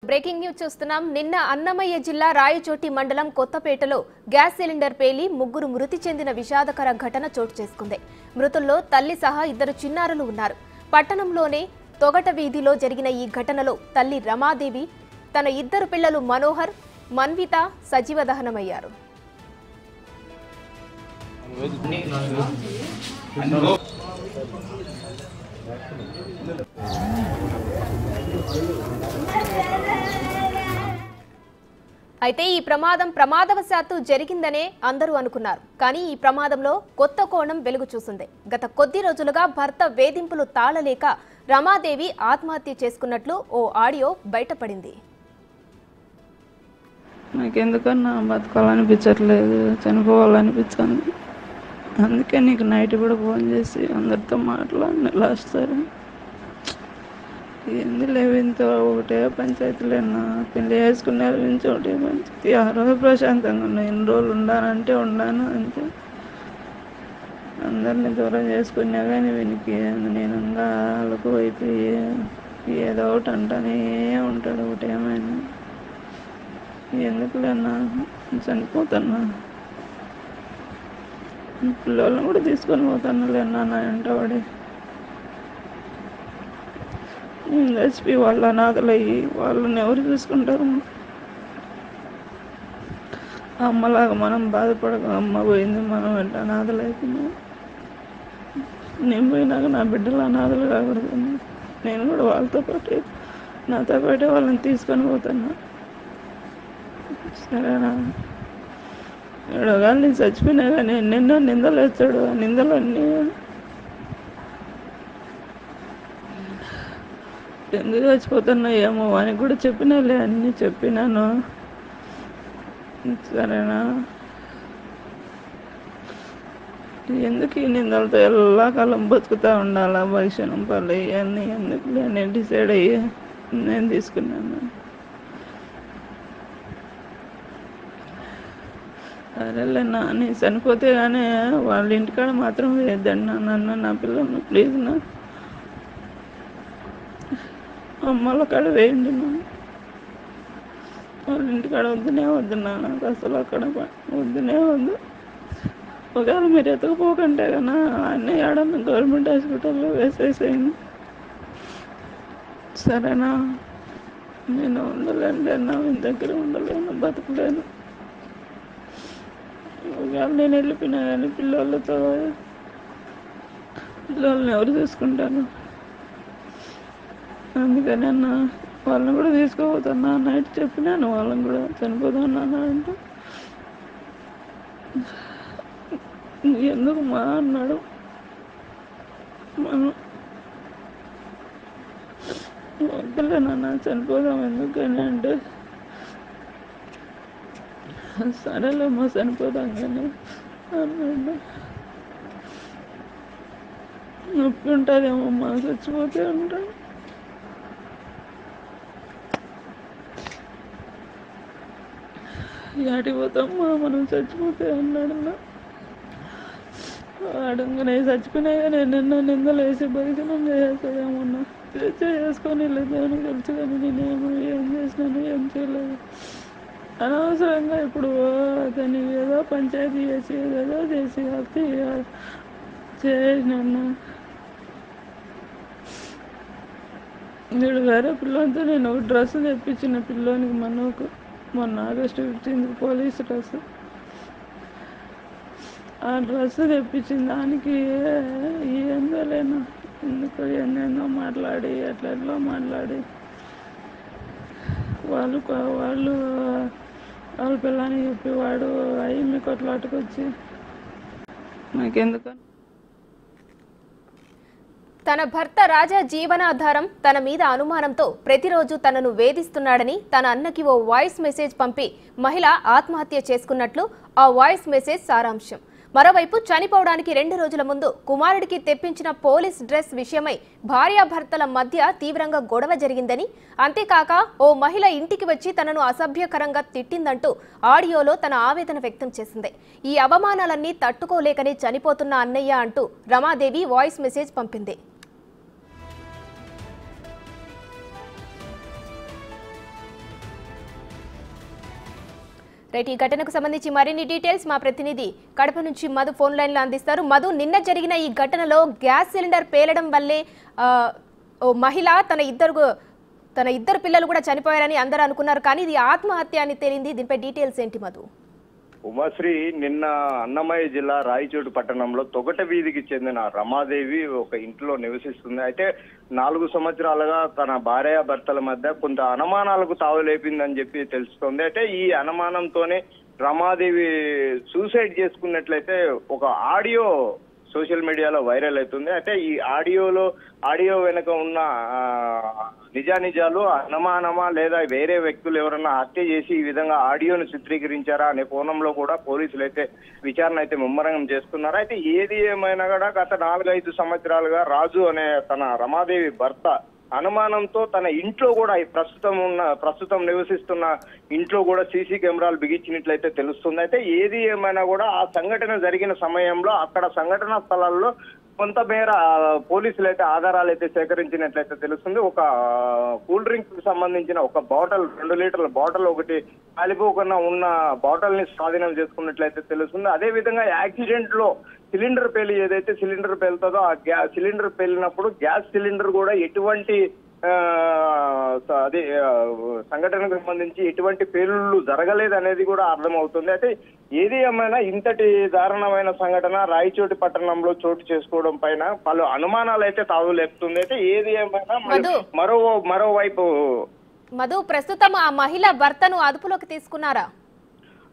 Breaking news చూస్తున్నాం. నిన్న అన్నమయ్య జిల్లా రాయచోటి మండలం కొత్తపేటలో గ్యాస్ సిలిండర్ పేలి ముగ్గురు మృతి చెందిన విషాదకర ఘటన చోటు చేసుకుంది. మృతుల్లో తల్లి సహా ఇద్దరు చిన్నారులు ఉన్నారు. పట్టణంలోనే తొగట వీధిలో జరిగిన ఈ ఘటనలో తల్లి రమాదేవి, తన ఇద్దరు పిల్లలు మనోహర్, మన్విత సజీవ దహనమయ్యారు. అయితే ఈ ప్రమాదవశాత్తు జరిగిందనే అందరూ అనుకున్నారు. కానీ ఈ ప్రమాదంలో కొత్త కోణం వెలుగు చూసింది. గత కొద్ది రోజులుగా భర్త వేధింపులు తాళలేక రమాదేవి ఆత్మహత్య చేసుకున్నట్లు ఓ ఆడియో బయటపడింది. నాకెందుకన్నా బతకాలనిపించట్లేదు, చనిపోవాలనిపించింది. అందుకే నీకు నైట్ కూడా ఫోన్ చేసి అందరితో మాట్లాడిన. లాస్ట్ సార్ ఏంది లేవు, ఇంత ఒకటే పంచాయతీలేనా, పెళ్ళి వేసుకునే నుంచి ఒకటే పంచాయతీ. ఆ రోజు ప్రశాంతంగా ఉన్నా, ఎన్ని రోజులు ఉండానంటే ఉన్నాను అంతే. అందరినీ దూరం చేసుకున్నా కానీ వీనికి నేను ఇంకా వాళ్ళకు అయిపోయి ఏదో ఒకటి అంటానే ఉంటాడు. ఒకటేమైనా ఎందుకులేనా చనిపోతున్నా, పిల్లలను కూడా తీసుకొని పోతాను లేనా నా వెంటబడి. చచ్చిపోయి వాళ్ళ అనాథలయ్యి వాళ్ళని ఎవరు చూసుకుంటారు? అమ్మలాగా మనం బాధపడక అమ్మ పోయింది, మనం వెంట అనాథలు అయిపోయినాం. నేను పోయినాక నా బిడ్డలు అనాథలు కాకూడదు. నేను కూడా వాళ్ళతో పాటు నాతో పాటే వాళ్ళని తీసుకొని పోతున్నా. సరేనా? ఏడోగాలు నేను చచ్చిపోయినా కానీ ఎన్నెన్నో నిందలు వేస్తాడు. ఆ నిందలన్నీ ఎందుకు చచ్చిపోతున్నా ఏమో అని కూడా చెప్పినాలే, అన్నీ చెప్పినాను. సరేనా? ఎందుకు ఈ నిందలతో ఎల్లకాలం బతుకుతూ ఉండాలా? భక్షణం పళ్ళు ఇవన్నీ ఎందుకు నేను డిసైడ్ అయ్యి నేను తీసుకున్నాను. సరేలేనా, నేను చనిపోతే కానీ వాళ్ళ ఇంటికాడ మాత్రం వేద్దండి నన్ను, నా పిల్లలను ప్లీజ్ నా అమ్మల కాడ వేయండి. వాళ్ళ ఇంటికాడ వద్దునే వద్దున్నా, నాకు అసలు అక్కడ వద్దునే వద్దు. ఒకవేళ మీరు ఎతకపోకంటే కన్నా అన్నీ ఏడన్నా గవర్నమెంట్ హాస్పిటల్లో వేసేసేయండి. సరేనా? నేను ఉండలేను అన్నా, మీ దగ్గర ఉండలేను, బతకలేను. ఒకవేళ నేను వెళ్ళిపోయినా కానీ పిల్లల్ని ఎవరు చూసుకుంటాను? అందుకని అన్న వాళ్ళని కూడా తీసుకోపోతున్నా. నైట్ చెప్పినాను వాళ్ళని కూడా చనిపోతున్నా అంటే ఎందుకు మా అన్నాడు. మనం వద్దులేనన్నా చనిపోదాం ఎందుకని అంటే సరేలేమ్మా చనిపోదాం కానీ అన్నాడు. నొప్పి ఉంటుందేమమ్మా చచ్చిపోతే ఉంటాను. యాటికి పోతామ్మా మనం చచ్చిపోతే అన్నాడు. అడగనే చచ్చిపోయినా కానీ ఎన్నెన్నో నిందలు వేసి భరికనం చేసేస్తాడేమన్నా. చేసుకొని లేదని తెలుసు కానీ నేనేమో ఏం చేసినాను ఏం చేయలేదు. అనవసరంగా ఇప్పుడు అతని ఏదో పంచాయతీ చేసి ఏదో చేసి హత్య చేసినాను. వీడు వేరే పిల్లలతో నేను ఒక డ్రెస్ తెప్పించిన పిల్లోనికి మొన్న ఆగస్టు 15 పోలీసు డ్రెస్. ఆ డ్రెస్ తెప్పించిన దానికి ఏందో లేను, ఎందుకు ఎన్నెన్నో మాట్లాడి ఎట్లా మాట్లాడి వాళ్ళ పిల్లని చెప్పి వాడు అయ్యి మీ కొట్లాటకొచ్చి నాకెందుకు. తన భర్త రాజా జీవనాధారం తన మీద అనుమానంతో ప్రతిరోజు తనను వేధిస్తున్నాడని తన అన్నకి ఓ వాయిస్ మెసేజ్ పంపి మహిళ ఆత్మహత్య చేసుకున్నట్లు ఆ వాయిస్ మెసేజ్ సారాంశం. మరోవైపు చనిపోవడానికి 2 రోజుల ముందు కుమారుడికి తెప్పించిన పోలీస్ డ్రెస్ విషయమై భార్యాభర్తల మధ్య తీవ్రంగా గొడవ జరిగిందని, అంతేకాక ఓ మహిళ ఇంటికి వచ్చి తనను అసభ్యకరంగా తిట్టిందంటూ ఆడియోలో తన ఆవేదన వ్యక్తం చేసింది. ఈ అవమానాలన్నీ తట్టుకోలేకనే చనిపోతున్న అన్నయ్య అంటూ రమాదేవి వాయిస్ మెసేజ్ పంపింది. రైట్, ఈ ఘటనకు సంబంధించి మరిన్ని డీటెయిల్స్ మా ప్రతినిధి కడప నుంచి మధు ఫోన్ లైన్లో అందిస్తారు. మధు, నిన్న జరిగిన ఈ ఘటనలో గ్యాస్ సిలిండర్ పేలడం వల్లే ఓ మహిళ తన ఇద్దరు పిల్లలు కూడా చనిపోయారని అందరూ అనుకున్నారు, కానీ ఇది ఆత్మహత్య అని తేలింది. దీనిపై డీటెయిల్స్ ఏంటి మధు? ఉమాశ్రీ, నిన్న అన్నమయ్య జిల్లా రాయచోటి పట్టణంలో తొగట వీధికి చెందిన రమాదేవి ఒక ఇంట్లో నివసిస్తుంది. అయితే 4 సంవత్సరాలుగా తన భార్యాభర్తల మధ్య కొంత అనుమానాలకు తావులేపిందని చెప్పి తెలుస్తోంది. అయితే ఈ అనుమానంతోనే రమాదేవి సూసైడ్ చేసుకున్నట్లయితే ఒక ఆడియో సోషల్ మీడియాలో వైరల్ అవుతుంది. అయితే ఈ ఆడియో వెనుక ఉన్న నిజానిజాలు అనుమానమా లేదా వేరే వ్యక్తులు ఎవరన్నా హత్య చేసి ఈ విధంగా ఆడియోను చిత్రీకరించారా అనే కోణంలో కూడా పోలీసులు అయితే విచారణ అయితే ముమ్మరంగం చేస్తున్నారు. అయితే ఏది ఏమైనా కూడా గత 4-5 సంవత్సరాలుగా రాజు అనే తన రమాదేవి భర్త అనుమానంతో తన ఇంట్లో కూడా ప్రస్తుతం నివసిస్తున్న ఇంట్లో కూడా సీసీ కెమెరాలు బిగించినట్లయితే తెలుస్తుంది. అయితే ఏది ఏమైనా కూడా ఆ సంఘటన జరిగిన సమయంలో అక్కడ సంఘటనా స్థలాల్లో కొంతమేర పోలీసులు అయితే ఆధారాలు అయితే సేకరించినట్లయితే తెలుస్తుంది. ఒక కూల్ డ్రింక్ కి సంబంధించిన ఒక బాటిల్, 2 లీటర్ల బాటిల్ ఒకటి కాలిపోకుండా ఉన్న బాటిల్ ని స్వాధీనం చేసుకున్నట్లయితే తెలుస్తుంది. అదే విధంగా యాక్సిడెంట్ లో సిలిండర్ పేలి ఏదైతే సిలిండర్ పేలుతుందో ఆ సిలిండర్ పేలినప్పుడు గ్యాస్ సిలిండర్ కూడా ఎటువంటి సంఘటనకు సంబంధించి ఎటువంటి పేలుళ్లు జరగలేదు అనేది కూడా అర్థమవుతుంది. అయితే ఏది ఏమైనా ఇంతటి దారుణమైన సంఘటన రాయచోటి పట్టణంలో చోటు చేసుకోవడం పైన పలు అనుమానాలు అయితే తావులేపుతుంది. అయితే ఏది ఏమైనా మరోవైపు మధు, ప్రస్తుతం ఆ మహిళ భర్తను అదుపులోకి తీసుకున్నారా?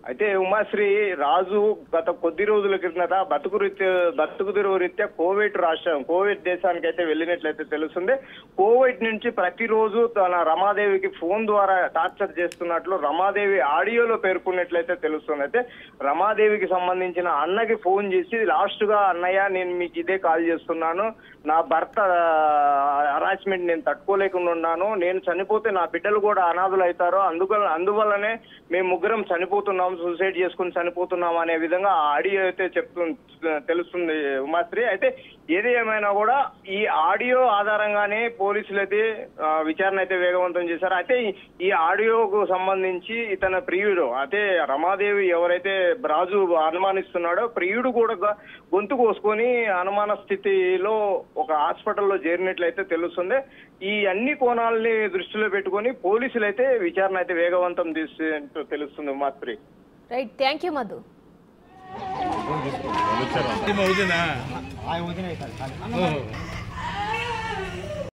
అయితే ఉమాశ్రీ, రాజు గత కొద్ది రోజుల క్రితం బతుకు తెరువు రీత్యా కోవిడ్ దేశానికి అయితే వెళ్ళినట్లయితే తెలుస్తుంది. కోవిడ్ నుంచి ప్రతిరోజు తన రమాదేవికి ఫోన్ ద్వారా టార్చర్ చేస్తున్నట్లు రమాదేవి ఆడియోలో పేర్కొన్నట్లయితే తెలుస్తుంది. అయితే రమాదేవికి సంబంధించిన అన్నకి ఫోన్ చేసి లాస్ట్ గా, అన్నయ్య నేను మీకు ఇదే కాల్ చేస్తున్నాను, నా భర్త హరాస్మెంట్ నేను తట్టుకోలేకుండా ఉన్నాను, నేను చనిపోతే నా బిడ్డలు కూడా అనాథులు అవుతారు, అందువల్లనే మేము ముగ్గురం చనిపోతున్నాం, సూసైడ్ చేసుకుని చనిపోతున్నాం అనే విధంగా ఆడియో అయితే తెలుస్తుంది ఉమాశ్రీ. అయితే ఏది ఏమైనా కూడా ఈ ఆడియో ఆధారంగానే పోలీసులు అయితే విచారణ అయితే వేగవంతం చేశారు. అయితే ఈ ఆడియోకు సంబంధించి ఇతని ప్రియుడు, అయితే రమాదేవి ఎవరైతే రాజు అనుమానిస్తున్నాడో ప్రియుడు కూడా గొంతు కోసుకొని అనుమాన స్థితిలో ఒక హాస్పిటల్లో చేరినట్లయితే తెలుస్తుంది. ఈ అన్ని కోణాలని దృష్టిలో పెట్టుకొని పోలీసులు అయితే విచారణ అయితే వేగవంతం చేసినట్టు తెలుస్తుంది Umashree. Right, thank you Madhu. వదినా